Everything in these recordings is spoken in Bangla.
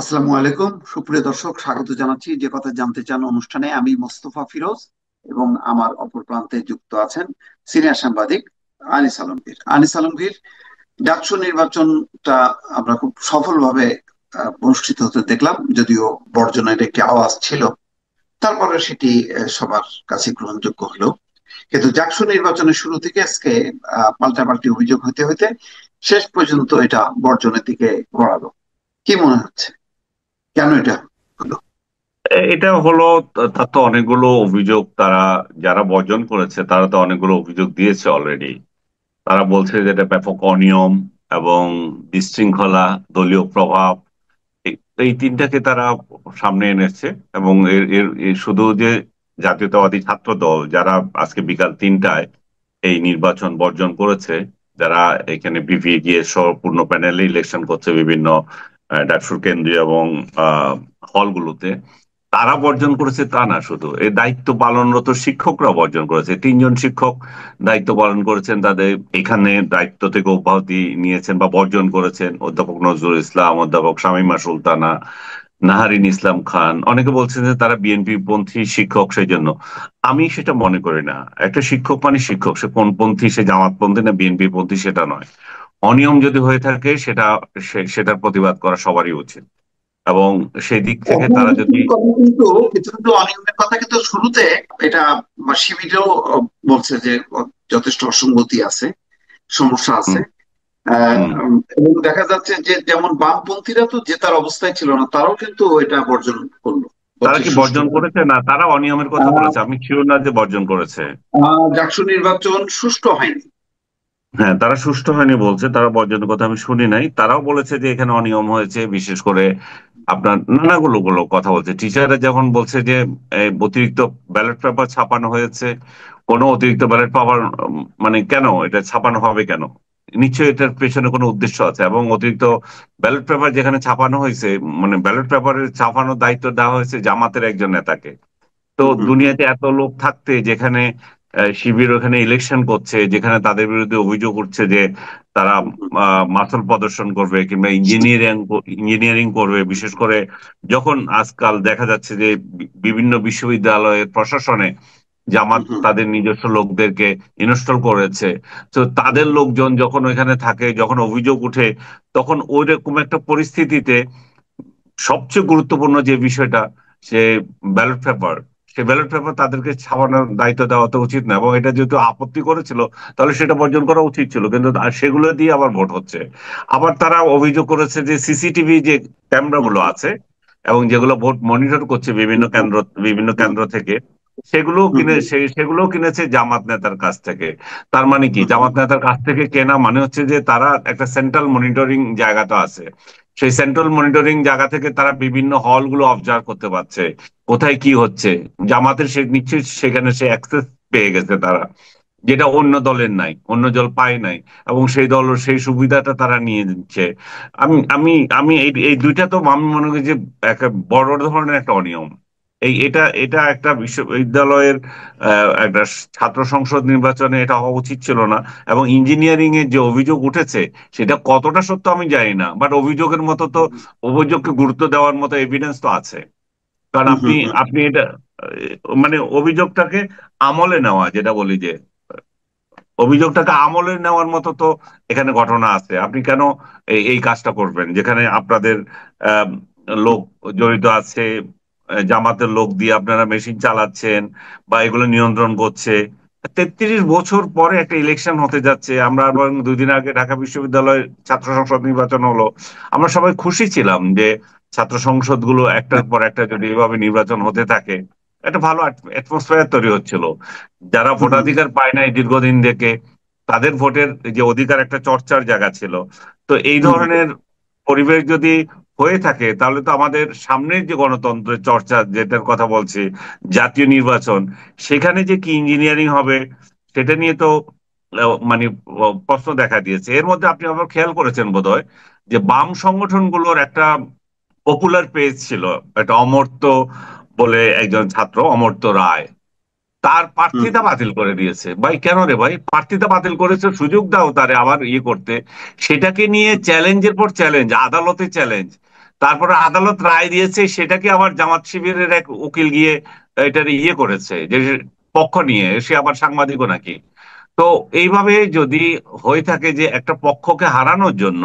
আসসালামু আলাইকুম, সুপ্রিয় দর্শক, স্বাগত জানাচ্ছি যে কথা জানতে চান অনুষ্ঠানে। আমি মোস্তফা ফিরোজ এবং আমার অপর প্রান্তে যুক্ত আছেন সিনিয়র সাংবাদিক আনিস আলমগীর। আনিস আলমগীর, ডাকসু নির্বাচনটা আমরা খুব সফলভাবে অনুষ্ঠিত হতে দেখলাম, যদিও বর্জনের একটি আওয়াজ ছিল। তারপরে সেটি সবার কাছে গ্রহণযোগ্য হলো। কিন্তু ডাকসু নির্বাচনের শুরু থেকে আজকে পাল্টাপাল্টি অভিযোগ হতে হতে শেষ পর্যন্ত এটা বর্জনের দিকে গড়ালো। কি মনে হচ্ছে, কেন এটা হলো? এটা হলো তার তো অনেকগুলো অভিযোগ তারা যারা বর্জন করেছে তারা তো অনেকগুলো অভিযোগ দিয়েছে অলরেডি। তারা বলছে যে এটা ব্যাপক অনিয়ম এবং বিশৃঙ্খলা, দলীয় প্রভাব, এই এই তিনটাকে তারা সামনে এনেছে। এবং এর এর এর শুধু যে জাতীয়তাবাদী ছাত্র দল যারা আজকে বিকাল 3টায় এই নির্বাচন বর্জন করেছে, যারা এখানে বিভিজিএস সহ পূর্ণ প্যানেলে ইলেকশন করছে বিভিন্ন ডাকসুর কেন্দ্রীয় এবং হলগুলোতে, তারা বর্জন করেছে তা না, শুধু এই দায়িত্ব পালনরত শিক্ষকরা বর্জন করেছে। 3জন শিক্ষক দায়িত্ব পালন করেছেন, তাদের এখানে দায়িত্ব থেকে অব্যাহতি নিয়েছেন বা বর্জন করেছেন: অধ্যাপক নজরুল ইসলাম, অধ্যাপক শামীমা সুলতানা, নাহারিন ইসলাম খান। অনেকে বলছেন যে তারা বিএনপি পন্থী শিক্ষক, সেই জন্য। আমি সেটা মনে করি না। একটা শিক্ষক মানে শিক্ষক, সে কোন পন্থী, সে জামাত পন্থী না বিএনপি পন্থী সেটা নয়। অনিয়ম যদি হয়ে থাকে সেটার প্রতিবাদ করা সবারই উচিত। এবং সেই দিক থেকে তারা যদি অনিয়মের কথা কিন্তু কিছু কিছু অনিয়মের কথা কিন্তু শুরুতে এটা বা শিবিরও বলছে যে যথেষ্ট অসঙ্গতি আছে, সমস্যা হুম, আছে। হুম, এবং দেখা যাচ্ছে যে যেমন বামপন্থীরা তো জেতার অবস্থায় ছিল না, তারাও কিন্তু এটা বর্জন করলো, তারা বলছে কি সুষ্ঠু। বর্জন করেছে? না, তারা অনিয়মের কথা বলেছে, আমি শিওর না যে বর্জন করেছে। ডাকসু নির্বাচন সুষ্ঠু হয়নি। হ্যাঁ, তারা সুষ্ঠু হয়নি বলছে, তারা বর্জনের কথা আমি শুনি নাই। তারাও বলেছে যে এখানে অনিয়ম হয়েছে, বিশেষ করে আপনার নানাগুলো কথা বলছে। টিচাররা যখন বলছে যে অতিরিক্ত ব্যালট পেপার ছাপানো হয়েছে, কোনো অতিরিক্ত ব্যালট পেপার মানে কেন এটা ছাপানো হবে কেন? নিশ্চয়ই এটার পেছনে কোনো উদ্দেশ্য আছে। এবং অতিরিক্ত ব্যালট পেপার যেখানে ছাপানো হয়েছে, মানে ব্যালট পেপারের ছাপানোর দায়িত্ব দেওয়া হয়েছে জামাতের একজন নেতাকে। তো হুম, হুম, দুনিয়াতে এত লোক থাকতে, যেখানে শিবির ওখানে ইলেকশন করছে, যেখানে তাদের বিরুদ্ধে অভিযোগ উঠছে যে তারা হুম, হুম, মাসল প্রদর্শন করবে কিংবা ইঞ্জিনিয়ারিং করবে, বিশেষ করে যখন আজকাল দেখা যাচ্ছে যে বিভিন্ন বিশ্ববিদ্যালয়ের প্রশাসনে হুম, জামাত হুম, তাদের নিজস্ব লোকদেরকে ইনস্টল করেছে। তো হুম, তাদের লোকজন যখন ওইখানে থাকে, যখন অভিযোগ উঠে, তখন ওই রকম একটা পরিস্থিতিতে সবচেয়ে গুরুত্বপূর্ণ যে বিষয়টা, সে ব্যালট পেপার, সে ব্যালট পেপার তাদেরকে ছাপানোর দায়িত্ব দেওয়া তো উচিত না। এবং এটা যেহেতু আপত্তি করেছিল, তাহলে সেটা বর্জন করা উচিত ছিল, কিন্তু সেগুলো দিয়ে আবার ভোট হচ্ছে। আবার তারা অভিযোগ করেছে যে সিসিটিভি যে হুম, ক্যামেরাগুলো হুম, আছে এবং যেগুলো ভোট মনিটর করছে বিভিন্ন হুম, কেন্দ্র বিভিন্ন হুম, কেন্দ্র থেকে, সেগুলোও হুম, কিনে হুম, সেগুলোও কিনেছে জামাত নেতার কাছ থেকে। তার মানে কি, হুম, হুম, জামাত নেতার কাছ থেকে কেনা মানে হচ্ছে যে তারা একটা সেন্ট্রাল মনিটরিং জায়গা তো আছে। সেই সেন্ট্রাল মনিটরিং জায়গা থেকে তারা বিভিন্ন হলগুলো অবজার্ভ করতে পারছে, কোথায় কি হচ্ছে। জামাতের সে নিশ্চয়ই সেখানে সে অ্যাক্সেস পেয়ে গেছে তারা, যেটা অন্য দলের নাই, অন্য দল পায় নাই। এবং সেই দল সেই সুবিধাটা তারা নিয়ে নিচ্ছে। আমি আমি আমি এই দুইটা তো আমি মনে করি যে একটা বড় ধরনের একটা অনিয়ম। এটা এটা একটা বিশ্ববিদ্যালয়ের একটা ছাত্র সংসদ নির্বাচনে এটা হওয়া উচিত ছিল না। এবং ইঞ্জিনিয়ারিং এর যে অভিযোগ উঠেছে, সেটা কতটা সত্য আমি জানি না, বাট অভিযোগের মতো তো, অভিযোগকে গুরুত্ব দেওয়ার মতো এভিডেন্স তো আছে। কারণ হুম, আপনি হুম, হুম, আপনি এটা মানে অভিযোগটাকে আমলে নেওয়া, যেটা বলি যে অভিযোগটাকে আমলে নেওয়ার মতো তো এখানে ঘটনা আছে। আপনি কেন এই কাজটা করবেন যেখানে আপনাদের আহ, লোক জড়িত আছে? জামাতের লোক দিয়ে আপনারা মেশিন চালাচ্ছেন বা এগুলো নিয়ন্ত্রণ করছে। 33 বছর পরে একটা ইলেকশন হতে যাচ্ছে। আমরা বরং 2 দিন আগে ঢাকা বিশ্ববিদ্যালয়ের ছাত্র সংসদ নির্বাচন হলো। আমরা সবাই খুশি ছিলাম যে ছাত্র সংসদ গুলো একটার পর একটা যদি এভাবে নির্বাচন হতে থাকে, একটা ভালো অ্যাটমসফিয়ার তৈরি হচ্ছিল। যারা হুম, হুম, ভোটাধিকার পায় নাই দীর্ঘদিন থেকে, তাদের ভোটের যে অধিকার একটা চর্চার জায়গা ছিল। তো এই হুম, হুম, ধরনের পরিবেশ যদি হয়ে থাকে, তাহলে তো আমাদের সামনের যে গণতন্ত্রের চর্চা যেটার কথা বলছি, জাতীয় নির্বাচন, সেখানে যে কি ইঞ্জিনিয়ারিং হবে সেটা নিয়ে তো মানে প্রশ্ন দেখা দিয়েছে। এর মধ্যে আপনি আবার খেয়াল করেছেন বোধহয় যে বাম সংগঠনগুলোর একটা পপুলার পেজ ছিল, একটা অমর্ত্য বলে একজন ছাত্র, অমর্ত্য রায়, তার হুম, প্রার্থিতা বাতিল করে দিয়েছে। ভাই কেন রে ভাই, প্রার্থিতা বাতিল করেছে, সুযোগ দাও তারে আবার ইয়ে করতে। সেটাকে নিয়ে চ্যালেঞ্জের পর চ্যালেঞ্জ, আদালতে চ্যালেঞ্জ। তারপরে আদালত রায় দিয়েছে, সেটাকে আবার জামাত শিবিরের এক উকিল গিয়ে এটার করেছে, যে পক্ষ নিয়ে সে আবার সাংবাদিকও নাকি। তো এইভাবে যদি হয়ে থাকে যে একটা পক্ষকে হারানোর জন্য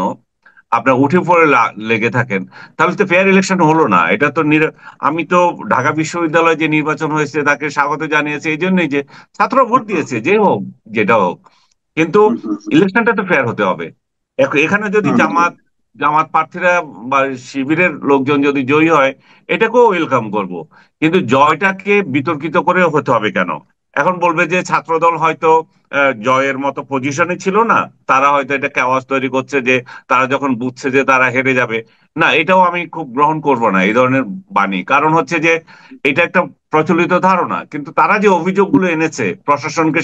আপনার উঠে পড়ে লেগে থাকেন, তাহলে তো ফেয়ার ইলেকশন হলো না। এটা তো আমি তো ঢাকা বিশ্ববিদ্যালয়ে যে নির্বাচন হয়েছে তাকে স্বাগত জানিয়েছে এই জন্যই যে ছাত্র ভোট হুম, দিয়েছে, যে হোক যেটা হোক, কিন্তু হুম, হুম, ইলেকশনটা তো ফেয়ার হতে হবে। এখানে যদি হুম, হুম, জামাত জামাত প্রার্থীরা বা শিবিরের লোকজন যদি জয়ী হয়, এটাকেও ওয়েলকাম করব। কিন্তু জয়টাকে বিতর্কিত করে হতে হবে কেন? এখন বলবে যে ছাত্রদল হয়তো জয়ের মতো পজিশনে ছিল না, তারা হয়তো এটা কেওয়াস তৈরি করছে, যে তারা যখন বুঝছে যে তারা হেরে যাবে। না, এটাও আমি খুব গ্রহণ করব না এই ধরনের বাণী। কারণ হচ্ছে যে এটা একটা প্রচলিত ধারণা, কিন্তু তারা যে অভিযোগগুলো এনেছে প্রশাসনকে,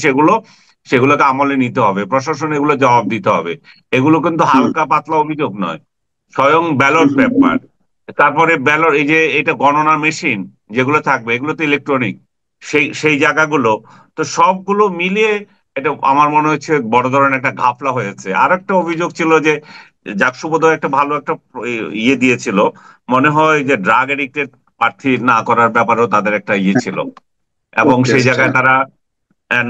সেগুলোকে আমলে নিতে হবে, প্রশাসন এগুলো জবাব দিতে হবে। এগুলো কিন্তু হুম, হালকা পাতলা অভিযোগ নয়। স্বয়ং হুম, ব্যালট হুম, হুম, পেপার, তারপরে ব্যালট, এই যে এটা গণনা মেশিন যেগুলো থাকবে, এগুলো তো ইলেকট্রনিক, সেই সেই জায়গাগুলো, তো সবগুলো মিলিয়ে এটা আমার মনে হচ্ছে বড় ধরনের একটা ঘাপলা হয়েছে। আর একটা অভিযোগ ছিল যে জাকসু বোধহয় একটা ভালো একটা দিয়েছিল, মনে হয় যে ড্রাগ এডিক্টেড প্রার্থী না করার ব্যাপারেও তাদের একটা ছিল। এবং সেই টেস্ট, জায়গায় হ্যাঁ। তারা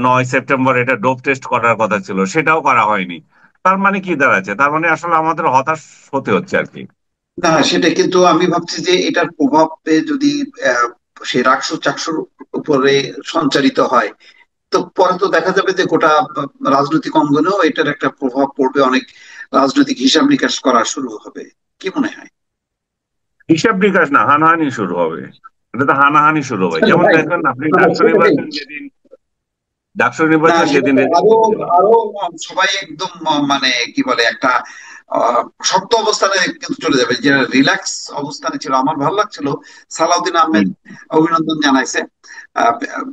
9 সেপ্টেম্বর এটা ডোপ টেস্ট করার কথা ছিল, সেটাও করা হয়নি। তার মানে কি দাঁড়াচ্ছে? তার মানে আসলে আমাদের হতাশ হতে হচ্ছে আর কি। না, সেটা কিন্তু আমি ভাবছি যে এটার প্রভাব যদি আহ, সে রাকসু চাকসুর উপরে সঞ্চারিত হয়, তো পরে তো দেখা যাবে যে গোটা রাজনৈতিক অঙ্গনেও এটার একটা প্রভাব পড়বে, অনেক রাজনৈতিক হিসাব নিকাশ করা শুরু হবে। কি মনে হয়? হিসাব নিকাশ না, হানাহানি শুরু হবে। এটা তো হানাহানি শুরু হবে। যেমন তাই দেখেন নাকি? আপনি না, ডাকসু সেটাই। নির্বাচন যেদিন ডাকসু না, নির্বাচন সেটা যেদিন তো রেজাল্ট আরো হচ্ছিল, আরো সবাই একদম মানে কি বলে একটা শক্ত অবস্থানে কিন্তু চলে যাবে, যে রিল্যাক্স অবস্থানে ছিল। আমার ভালো লাগছিল সালাউদ্দিন আহমেদ হুম, অভিনন্দন জানাইছে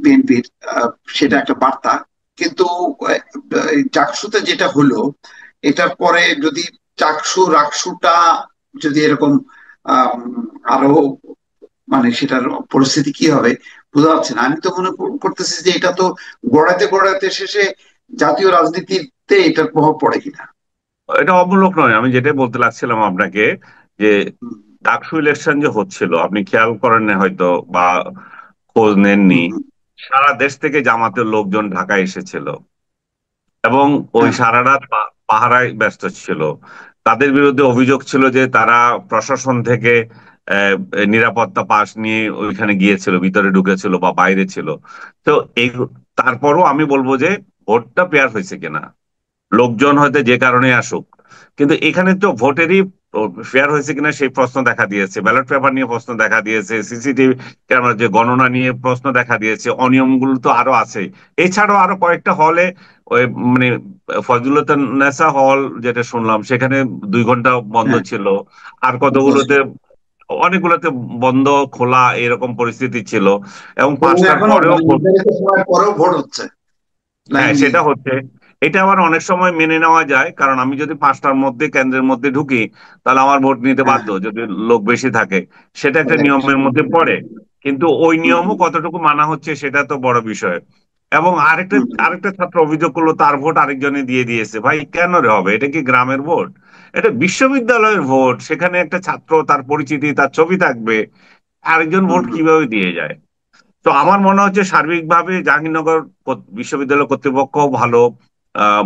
বিএনপির, সেটা হুম। একটা বার্তা। কিন্তু এই চাকসুতে যেটা হলো, এটার পরে যদি চাকসু রাকসুটা যদি এরকম আম, আরো মানে সেটার পরিস্থিতি কি হবে বোঝা যাচ্ছে না। আমি তো মনে করতেছি যে এটা তো গড়াইতে গড়াইতে শেষে জাতীয় রাজনীতিতে এটার প্রভাব পড়ে কিনা। এটা অমূলক নয়। আমি যেটাই বলতে লাগছিলাম আপনাকে, যে হুম, ডাকসু ইলেকশন যে হচ্ছিল, আপনি খেয়াল করেন না হয়তো, বা খোঁজ হুম, নেননি, হুম, সারা দেশ থেকে জামাতের লোকজন ঢাকায় এসেছিল এবং ওই হ্যাঁ, সারা রাত পাহারায় ব্যস্ত ছিল। তাদের বিরুদ্ধে অভিযোগ ছিল যে তারা প্রশাসন থেকে আহ, নিরাপত্তা পাস নিয়ে ওইখানে গিয়েছিল, ভিতরে ঢুকেছিল বা বাইরে ছিল। তো এই, তারপরও আমি বলবো যে ভোটটা ফেয়ার হয়েছে কিনা, লোকজন হয়তো যে কারণে আসুক, কিন্তু এখানে তো ভোটেরই ফেয়ার হয়েছে কিনা সেই প্রশ্ন দেখা দিয়েছে, ব্যালট পেপার নিয়ে প্রশ্ন দেখা দিয়েছে, সিসিটিভি ক্যামেরা যে গণনা নিয়ে প্রশ্ন দেখা দিয়েছে, অনিয়মগুলো তো আরো আছে। এছাড়াও আরো কয়েকটা হলে ওই মানে ফজলুন্নেসা হল যেটা শুনলাম, সেখানে 2 ঘন্টা বন্ধ হ্যাঁ, ছিল। আর কতগুলোতে, অনেকগুলোতে বন্ধ খোলা এরকম পরিস্থিতি ছিল। এবং এবং 5টার এখনো পরেও মানে নির্ধারিত সময় পরেও ভোট হচ্ছে লাইন হ্যাঁ, দিয়ে। সেটা হচ্ছে। এটা আবার অনেক সময় মেনে নেওয়া যায়, কারণ আমি যদি 5টার মধ্যে কেন্দ্রের মধ্যে ঢুকি, তাহলে আমার ভোট নিতে হ্যাঁ, বাধ্য যদি লোক বেশি থাকে। সেটা একটা হ্যাঁ, নিয়মের মধ্যে পড়ে। কিন্তু ওই হুম, নিয়মও হুম, কতটুকু মানা হচ্ছে সেটা তো বড় বিষয়। এবং আরেকটা হুম, হুম, আরেকটা ছাত্র অভিযোগ করলো তার ভোট আরেকজনে দিয়ে দিয়েছে। ভাই, কেন রে হবে? এটা কি গ্রামের ভোট? এটা বিশ্ববিদ্যালয়ের ভোট, সেখানে একটা ছাত্র, তার পরিচিতি, তার ছবি থাকবে, আরেকজন হুম, ভোট হুম, কিভাবে দিয়ে যায়? তো আমার মনে হচ্ছে সার্বিকভাবে জাহাঙ্গীরনগর বিশ্ববিদ্যালয় কর্তৃপক্ষ ভালো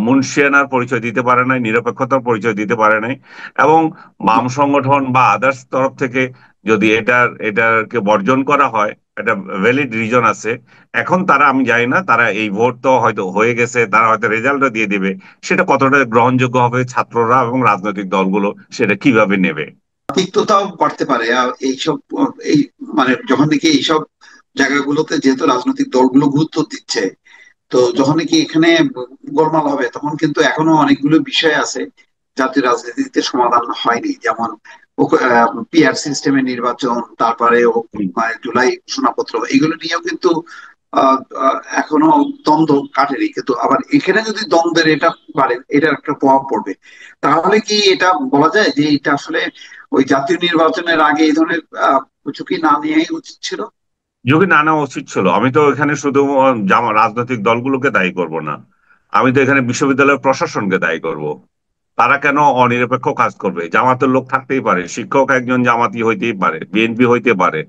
মুনশিয়ানার পরিচয় দিতে পারে নাই, নিরপেক্ষতার পরিচয় দিতে পারে নাই। এবং বাম সংগঠন বা আদার্স তরফ থেকে যদি এটাকে বর্জন করা হয়, একটা ভ্যালিড রিজন আছে। এখন তারা, আমি জানি না, তারা এই ভোট তো হয়তো হয়ে গেছে, তারা হয়তো রেজাল্টও দিয়ে দিবে, সেটা কতটা গ্রহণযোগ্য হবে ছাত্ররা এবং রাজনৈতিক দলগুলো সেটা কিভাবে নেবে। তিক্ততাও বাড়তে পারে। এইসব এই মানে যখন নাকি এইসব জায়গাগুলোতে যেহেতু রাজনৈতিক দলগুলো গুরুত্ব দিচ্ছে, তো যখন নাকি এখানে গোলমাল হবে, তখন কিন্তু এখনো অনেকগুলো বিষয় আছে জাতীয় রাজনীতিতে সমাধান হয়নি। যেমন পিআর সিস্টেমের নির্বাচন, তারপরে মানে জুলাই ঘোষণাপত্র, এগুলো নিয়েও কিন্তু এখনো দ্বন্দ্ব কাটেনি। কিন্তু আবার এখানে যদি দ্বন্দ্বের এটা বাড়ে, এটার একটা প্রভাব পড়বে। তাহলে কি এটা বলা যায় যে এটা আসলে ওই জাতীয় নির্বাচনের আগে এই ধরনের ঝুঁকি না নেওয়াই উচিত ছিল? ঝুঁকি না নেওয়া উচিত ছিল। আমি তো এখানে শুধু রাজনৈতিক দলগুলোকে দায়ী করব না, আমি তো এখানে বিশ্ববিদ্যালয়ের প্রশাসনকে দায়ী করব। তারা কেন অনিরপেক্ষ কাজ করবে? জামাতের লোক থাকতেই পারে, শিক্ষক একজন জামাতি হইতেই পারে, বিএনপি হইতে পারে,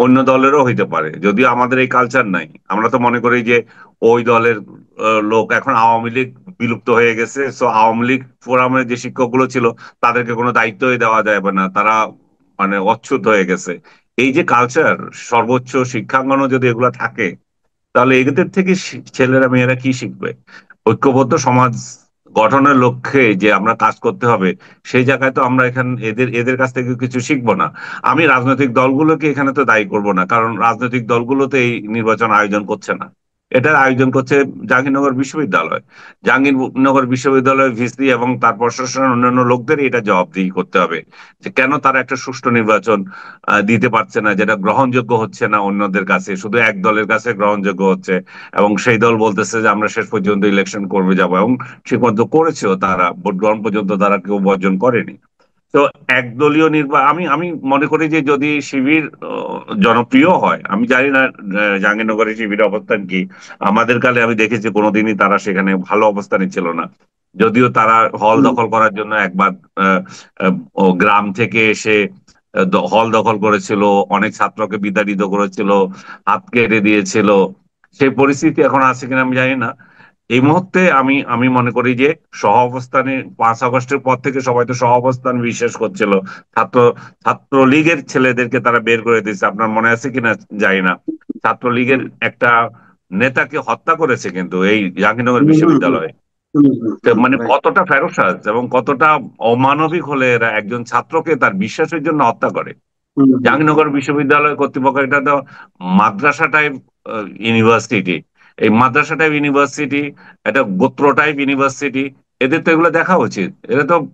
অন্য দলেরও হইতে পারে, যদিও আমাদের এই কালচার নাই। আমরা তো মনে করি যে ওই দলের লোক, এখন আওয়ামী লীগ বিলুপ্ত হয়ে গেছে, সো আওয়ামী লীগ ফোরামের যে শিক্ষকগুলো ছিল তাদেরকে কোনো দায়িত্বই দেওয়া যাবে না, তারা মানে অচ্ছুত হয়ে গেছে। এই যে কালচার, সর্বোচ্চ শিক্ষাঙ্গনও যদি এগুলা থাকে, তাহলে এদের থেকে ছেলেরা মেয়েরা কি শিখবে? ঐক্যবদ্ধ সমাজ গঠনের লক্ষ্যে যে আমরা কাজ করতে হবে, সেই জায়গায় তো আমরা এখানে এদের এদের কাছ থেকে কিছু শিখবো না। আমি রাজনৈতিক দলগুলোকে এখানে তো দায়ী করব না, কারণ রাজনৈতিক দলগুলো তো এই নির্বাচন আয়োজন করছে না, এটার আয়োজন করছে জাহাঙ্গীরনগর বিশ্ববিদ্যালয়। জাহাঙ্গীরনগর বিশ্ববিদ্যালয়ের ভিসি এবং তার প্রশাসনের অন্যান্য লোকদের এটা জবাবদিহি করতে হবে, যে কেন তারা একটা সুষ্ঠু নির্বাচন দিতে পারছে না, যেটা গ্রহণযোগ্য হচ্ছে না অন্যদের কাছে, শুধু এক দলের কাছে গ্রহণযোগ্য হচ্ছে। এবং সেই দল বলতেছে যে আমরা শেষ পর্যন্ত ইলেকশন করবে যাবো, এবং ঠিক মতো করেছেও, তারা ভোট গ্রহণ পর্যন্ত তারা কেউ বর্জন করেনি। তো একদলীয় নির্বাচন, আমি আমি মনে করি যে যদি শিবির জনপ্রিয় হয়, আমি জানি না জাহাঙ্গীরনগরের শিবিরের অবস্থান কি। আমাদের কালে আমি দেখেছি কোনোদিনই তারা সেখানে ভালো অবস্থানে ছিল না, যদিও তারা হল হুম, দখল করার জন্য একবার আহ, গ্রাম থেকে এসে হল দখল করেছিল, অনেক ছাত্রকে বিতাড়িত করেছিল, হাত কেটে দিয়েছিল। সেই পরিস্থিতি এখন আছে কিনা আমি জানি না। এই মুহূর্তে আমি আমি মনে করি যে সহ অবস্থানে 5 আগস্টের পর থেকে সবাই তো সহ অবস্থান বিশ্বাস করছিল। ছাত্র ছাত্রলীগের ছেলেদেরকে তারা বের করে দিয়েছে, আপনার মনে আছে কিনা জানি না। ছাত্রলীগের হুম, একটা নেতাকে হত্যা করেছে কিন্তু এই জাহাঙ্গীরনগর হুম, হুম, হুম, বিশ্ববিদ্যালয়ে। হুম, হুম, তো হুম, মানে রাইট। কতটা ফেরোসাজ এবং কতটা অমানবিক হলে এরা একজন ছাত্রকে তার বিশ্বাসের জন্য হত্যা করে। হুম, হুম, হুম, জাহাঙ্গীরনগর বিশ্ববিদ্যালয় কর্তৃপক্ষ, এটা তো মাদ্রাসা টাইপ ইউনিভার্সিটি। এই মাদ্রাসা টাইপ ইউনিভার্সিটি, এটা গোত্র টাইপ ইউনিভার্সিটি, এদের তো এগুলো দেখা উচিত।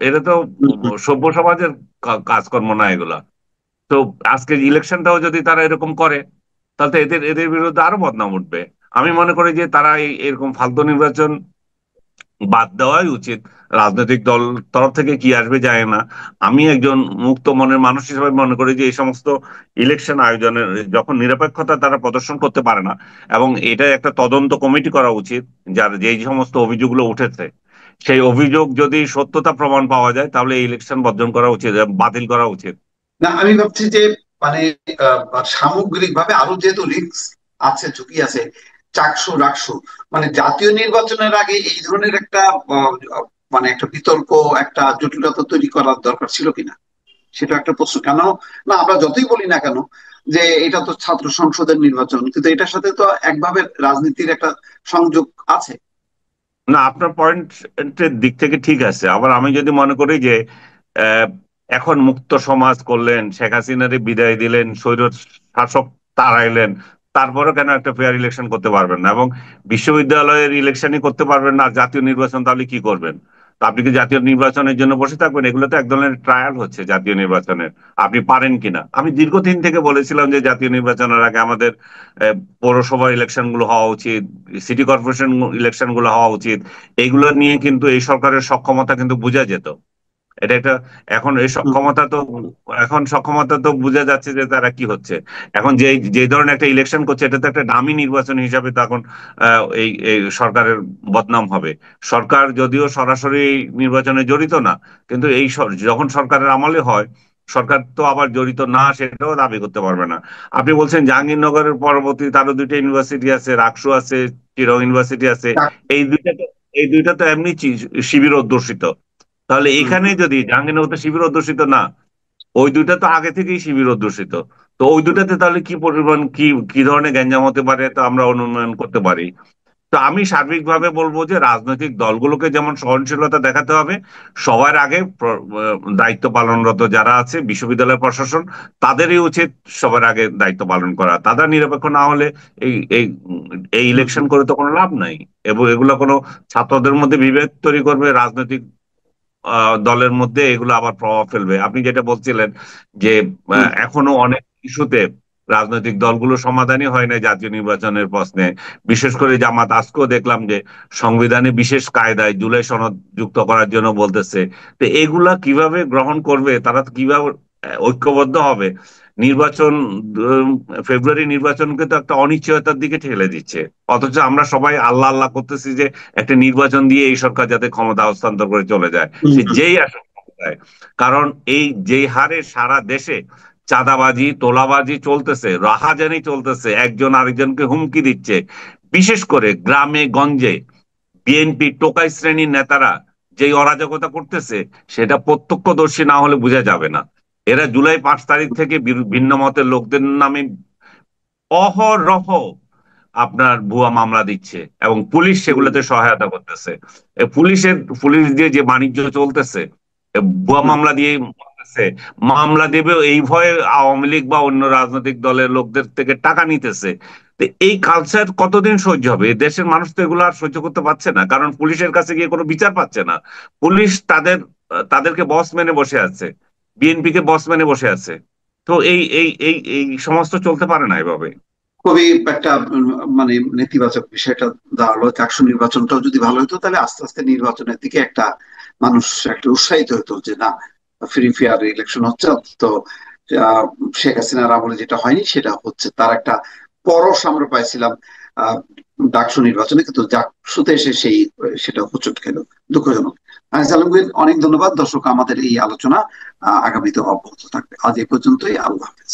এটা তো হুম, হুম, সভ্য সমাজের কাজকর্ম না এগুলা। তো আজকে ইলেকশনটাও যদি তারা এরকম করে, তাহলে তো এদের এদের বিরুদ্ধে আরো বদনাম উঠবে। আমি মনে করি যে তারা এরকম ফালতু নির্বাচন বাদ দেওয়াই উচিত। রাজনৈতিক দল তরফ থেকে কি আসবে যায় না। আমি একজন মুক্ত মনের মানুষ হিসেবে মনে করি যে এই সমস্ত ইলেকশন আয়োজনের যখন নিরপেক্ষতা তারা প্রদর্শন করতে পারে না, এবং এটা একটা তদন্ত কমিটি করা উচিত, যার যেই সমস্ত অভিযোগগুলো উঠেছে, সেই অভিযোগ যদি সত্যতা প্রমাণ পাওয়া যায়, তাহলে এই ইলেকশন বর্জন করা উচিত, বাতিল করা উচিত। না, আমি ভাবছি যে মানে সামগ্রিক ভাবে আরো যেহেতু রিস্ক আছে, ঝুঁকি আছে, চাকসু রাকসু, মানে জাতীয় নির্বাচনের আগে এই ধরনের একটা আহ, মানে একটা বিতর্ক, একটা জটিলতা তৈরি করার দরকার ছিল কিনা, সেটা একটা প্রশ্ন। কেন না, আমরা যতই বলি না কেন যে এটা তো ছাত্র সংসদের নির্বাচন, কিন্তু এটার সাথে তো একভাবে রাজনীতির একটা সংযোগ আছে। না, আপনার পয়েন্টের দিক থেকে ঠিক আছে, আবার আমি যদি মনে করি যে আহ, এখন মুক্ত সমাজ করলেন, শেখ হাসিনারে বিদায় দিলেন, স্বৈর শাসক তাড়াইলেন, তারপরে কেন একটা ফেয়ার ইলেকশন করতে পারবেন না, এবং বিশ্ববিদ্যালয়ের ইলেকশনই করতে পারবেন না, আর জাতীয় নির্বাচন তাহলে কি করবেন? তো আপনি কি জাতীয় নির্বাচনের জন্য বসে থাকবেন? এগুলো তো এক ধরনের ট্রায়াল হচ্ছে জাতীয় নির্বাচনের, আপনি পারেন কিনা। আমি দীর্ঘদিন থেকে বলেছিলাম যে জাতীয় নির্বাচনের আগে আমাদের পৌরসভা ইলেকশন গুলো হওয়া উচিত, সিটি কর্পোরেশন ইলেকশন গুলো হওয়া উচিত। এইগুলো নিয়ে কিন্তু এই সরকারের সক্ষমতা কিন্তু বোঝা যেত। এটা একটা, এখন এই হুম, সক্ষমতা তো, এখন সক্ষমতা তো বোঝা যাচ্ছে যে তারা কি হচ্ছে। এখন যে যে ধরনের একটা ইলেকশন করছে, এটা তো একটা দামি নির্বাচন হিসাবে তখন এই সরকারের বদনাম হবে। সরকার যদিও সরাসরি নির্বাচনে জড়িত না, কিন্তু যখন সরকারের আমলে হয়, সরকার তো আবার জড়িত না সেটাও দাবি করতে পারবে না। আপনি বলছেন জাহাঙ্গীরনগরের পরবর্তী আরো দুইটা ইউনিভার্সিটি আছে, রাকসু আছে, চিরাং ইউনিভার্সিটি আছে। হুম, এই দুইটা তো এমনি শিবির অধ্যুষিত। তাহলে হুম, এখানে যদি জাহাঙ্গীরনগর তো শিবির অধ্যুষিত না, ওই দুইটা তো আগে থেকেই শিবির অধ্যুষিত। তো ওই হুম, দুটাতে তাহলে কি পরিমাণ কি কি ধরনের গ্যাঞ্জাম হতে পারে তা আমরা অনুমান করতে পারি। তো আমি সার্বিকভাবে বলবো যে রাজনৈতিক দলগুলোকে যেমন সহনশীলতা দেখাতে হবে, সবার আগে দায়িত্ব পালনরত যারা আছে বিশ্ববিদ্যালয় প্রশাসন, তাদেরই উচিত সবার আগে দায়িত্ব পালন করা। তারা নিরপেক্ষ না হলে এই এই এই হুম, ইলেকশন হুম, করে তো কোনো লাভ নাই। এবং এগুলো কোনো ছাত্রদের মধ্যে বিভেদ তৈরি করবে, রাজনৈতিক দলের মধ্যে এগুলো আবার প্রভাব ফেলবে। আপনি যেটা বলছিলেন যে হুম, এখনো অনেক ইস্যুতে রাজনৈতিক দলগুলো সমাধানই হয় না জাতীয় নির্বাচনের প্রশ্নে। বিশেষ করে জামাত, আজকেও দেখলাম যে সংবিধানে বিশেষ কায়দায় জুলাই সনদ যুক্ত করার জন্য বলতেছে। তো এগুলা কিভাবে গ্রহণ করবে তারা, কিভাবে ঐক্যবদ্ধ হবে? নির্বাচন, ফেব্রুয়ারি নির্বাচনকে তো একটা অনিশ্চয়তার দিকে ঠেলে দিচ্ছে। অথচ আমরা সবাই আল্লাহ আল্লাহ করতেছি যে একটা নির্বাচন দিয়ে এই সরকার যাতে ক্ষমতা হস্তান্তর করে চলে যায়, হুম, সে হুম। যেই আসুক ক্ষমতায়। কারণ এই যে হারে সারা দেশে চাঁদাবাজি তোলাবাজি চলতেছে, রাহাজানি চলতেছে, একজন আরেকজনকে হুমকি দিচ্ছে, বিশেষ করে গ্রামে গঞ্জে বিএনপি টোকাই শ্রেণীর নেতারা যেই অরাজকতা করতেছে, সেটা প্রত্যক্ষদর্শী না হলে বোঝা যাবে না। এরা জুলাই 5 তারিখ থেকে ভিন্ন মতের লোকদের নামে অহরহ আপনার ভুয়া মামলা দিচ্ছে এবং পুলিশ সেগুলোতে সহায়তা করতেছে। পুলিশ দিয়ে যে বাণিজ্য চলতেছে, ভুয়া হুম। মামলা দিয়ে করতেছে। মামলা দেবে এই ভয়ে আওয়ামী লীগ বা অন্য রাজনৈতিক দলের লোকদের থেকে টাকা নিতেছে। তো এই কালচার কতদিন সহ্য হবে? এই দেশের মানুষ তো এগুলো আর সহ্য করতে পারছে না, কারণ পুলিশের কাছে গিয়ে কোনো বিচার পাচ্ছে না। পুলিশ তাদেরকে বস মেনে বসে আছে, বিএনপি কে বস মেনে বসে আছে। তো এই সমস্ত চলতে পারে না এভাবে। খুবই একটা মানে নেতিবাচক বিষয়টা দাঁড়ালো। চাকসু নির্বাচনটাও যদি ভালো হতো তাহলে আস্তে আস্তে নির্বাচনের দিকে একটা মানুষ একটা উৎসাহিত হতো যে না, ফ্রি ফেয়ার ইলেকশন হচ্ছে। তো আহ, শেখ হাসিনার আমলে যেটা হয়নি সেটা হচ্ছে, তার একটা পরশ আমরা পাইছিলাম আহ ডাকসু নির্বাচনে, কিন্তু ডাকসুতে এসে সেটা হোঁচট খেল। দুঃখজনক। আনিস আলমগীর, অনেক ধন্যবাদ। দর্শক, আমাদের এই আলোচনা আগামীতে অব্যাহত থাকবে। আজ এই পর্যন্তই। আল্লাহ হাফেজ।